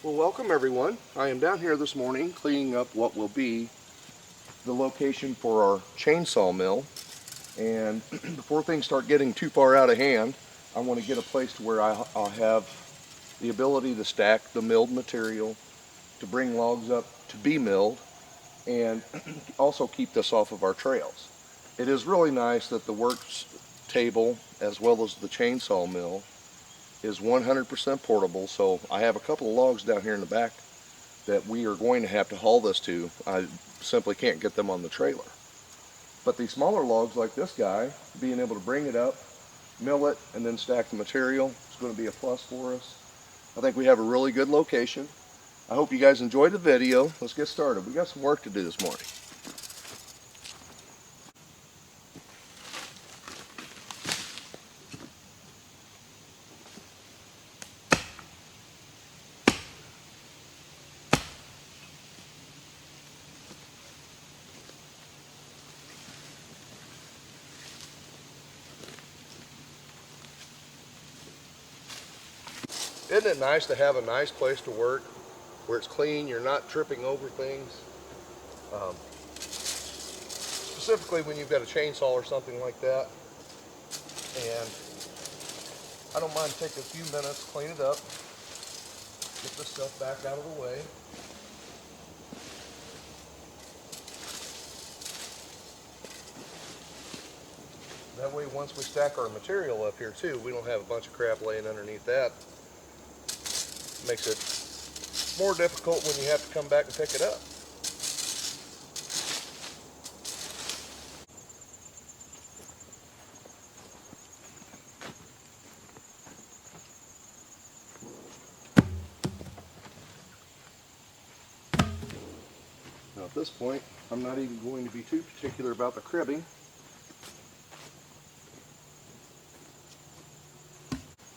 Well, welcome everyone. I am down here this morning cleaning up what will be the location for our chainsaw mill. And before things start getting too far out of hand, I want to get a place to where I'll have the ability to stack the milled material, to bring logs up to be milled, and also keep this off of our trails. It is really nice that the works table as well as the chainsaw mill is 100% portable, so I have a couple of logs down here in the back that we are going to have to haul this to. I simply can't get them on the trailer. But these smaller logs like this guy, being able to bring it up, mill it, and then stack the material is going to be a plus for us. I think we have a really good location. I hope you guys enjoyed the video. Let's get started. We got some work to do this morning. Isn't it nice to have a nice place to work where it's clean, you're not tripping over things? Specifically when you've got a chainsaw or something like that. And I don't mind taking a few minutes, clean it up, get this stuff back out of the way. That way once we stack our material up here too, we don't have a bunch of crap laying underneath that. Makes it more difficult when you have to come back and pick it up. Now at this point, I'm not even going to be too particular about the cribbing.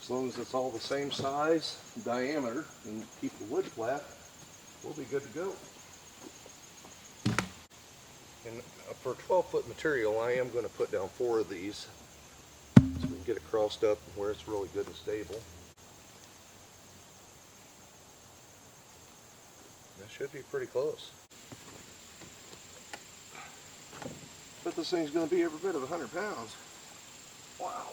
As long as it's all the same size, diameter, and keep the wood flat, we'll be good to go. And for 12-foot material, I am going to put down 4 of these so we can get it crossed up where it's really good and stable. That should be pretty close. But this thing's going to be every bit of 100 pounds. Wow.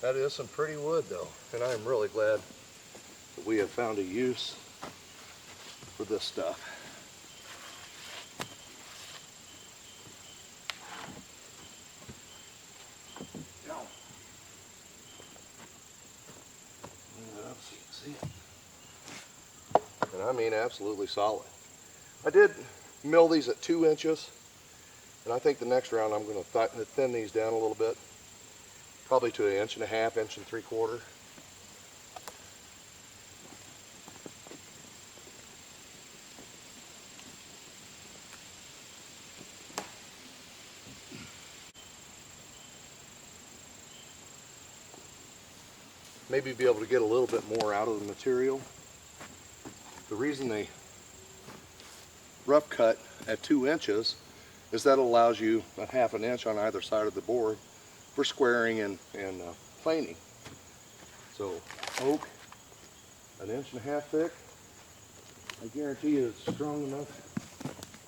That is some pretty wood though, and I am really glad that we have found a use for this stuff. See. And I mean absolutely solid. I did mill these at 2 inches, and I think the next round I'm going to thin these down a little bit. Probably to 1.5 inches, 1 3/4. Maybe be able to get a little bit more out of the material. The reason they rough cut at 2 inches is that allows you a 1/2 inch on either side of the board for squaring and planing. So oak, 1.5 inches thick, I guarantee you it's strong enough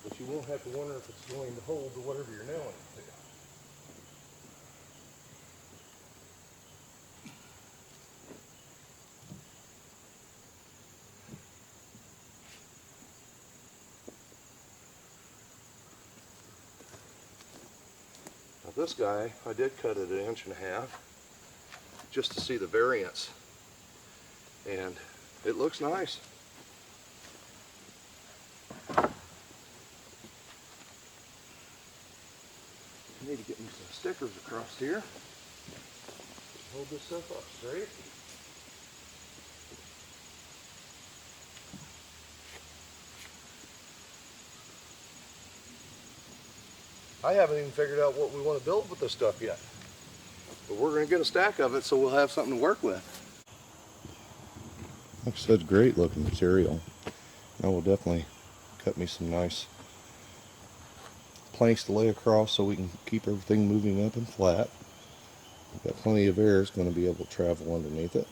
that you won't have to wonder if it's going to hold to whatever you're nailing it to. Now this guy, I did cut it 1.5 inches just to see the variance, and it looks nice. I need to get me some stickers across here. Hold this stuff up straight. I haven't even figured out what we want to build with this stuff yet. But we're going to get a stack of it so we'll have something to work with. like I said, great looking material. I will definitely cut me some nice planks to lay across so we can keep everything moving up and flat. We've got plenty of air is going to be able to travel underneath it.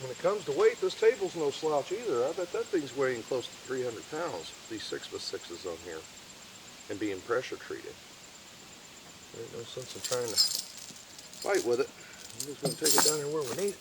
When it comes to weight, this table's no slouch either. I bet that thing's weighing close to 300 pounds, these 6x6s on here, and being pressure treated. There ain't no sense in trying to fight with it. I'm just going to take it down here where we need it.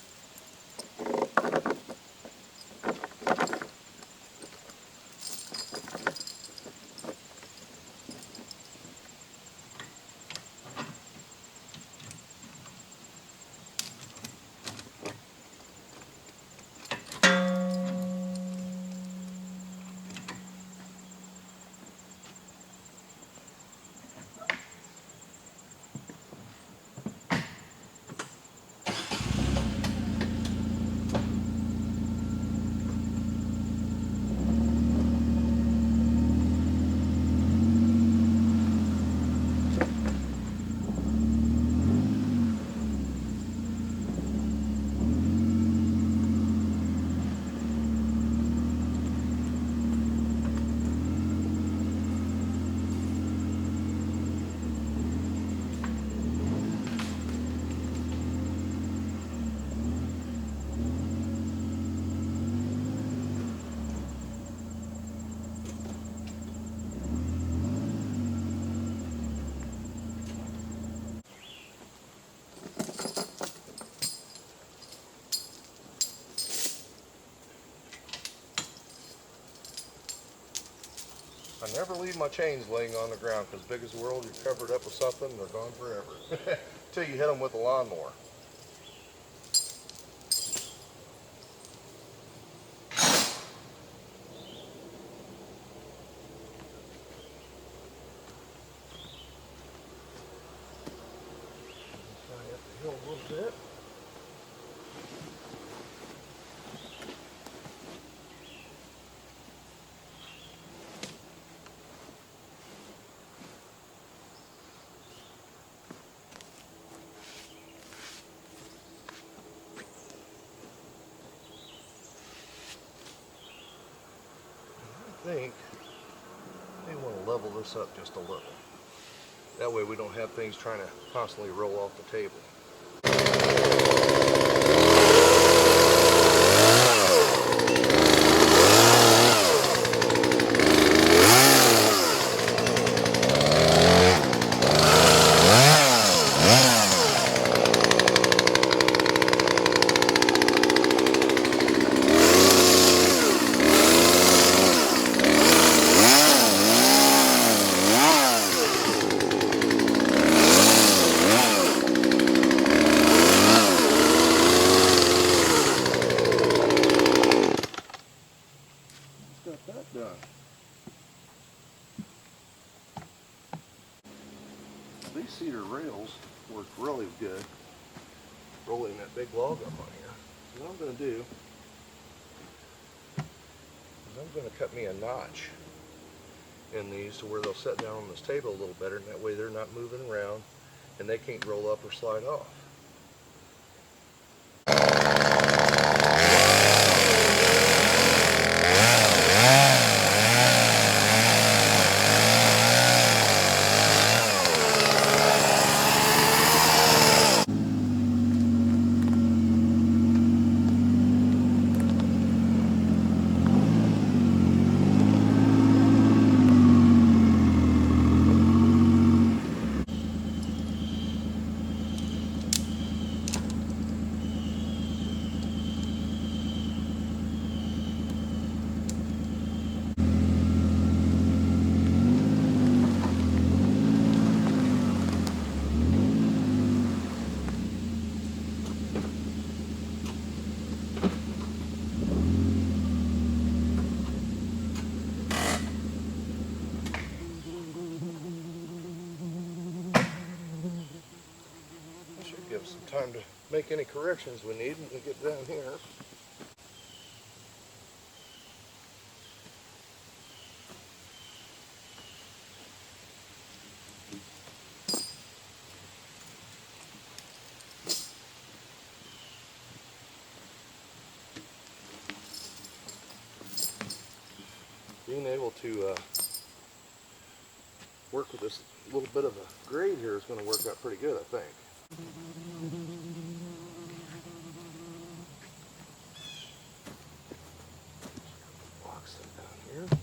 I never leave my chains laying on the ground because big as the world, you're covered up with something and they're gone forever. Until you hit them with a lawnmower. Up the hill a little bit. I think we want to level this up just a little. That way we don't have things trying to constantly roll off the table. These cedar rails work really good rolling that big log up on here. So what I'm going to do is I'm going to cut me a notch in these to where they'll set down on this table a little better, and that way they're not moving around and they can't roll up or slide off. some time to make any corrections we need when we get down here. Being able to work with this little bit of a grade here is going to work out pretty good, I think. Box it down here.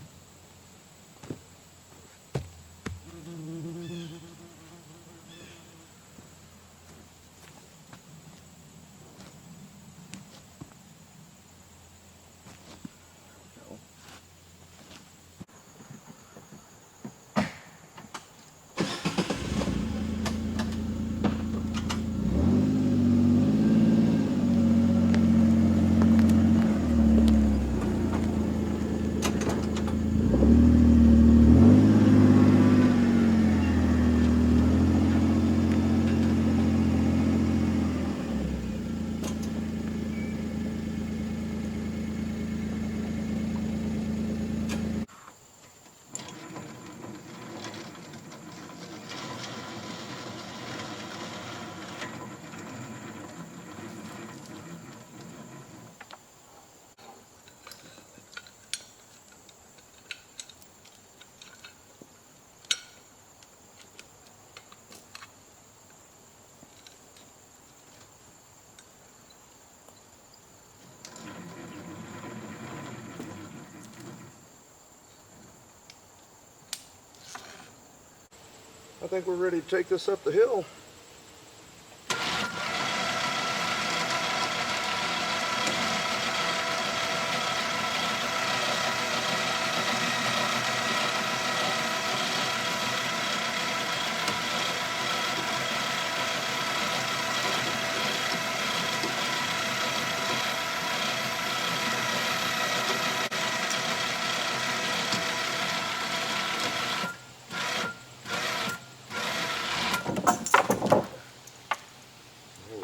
I think we're ready to take this up the hill.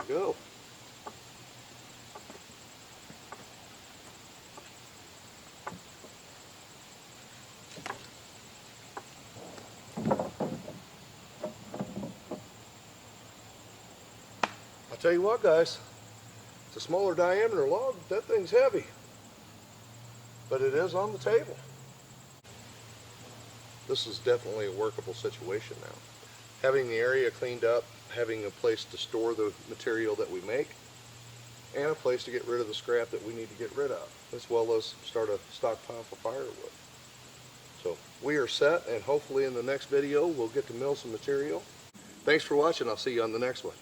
Go. I'll tell you what, guys, it's a smaller diameter log, but that thing's heavy. But it is on the table. This is definitely a workable situation now. Having the area cleaned up, having a place to store the material that we make, and a place to get rid of the scrap that we need to get rid of, as well as start a stockpile for firewood. So we are set, and hopefully in the next video we'll get to mill some material. Thanks for watching. I'll see you on the next one.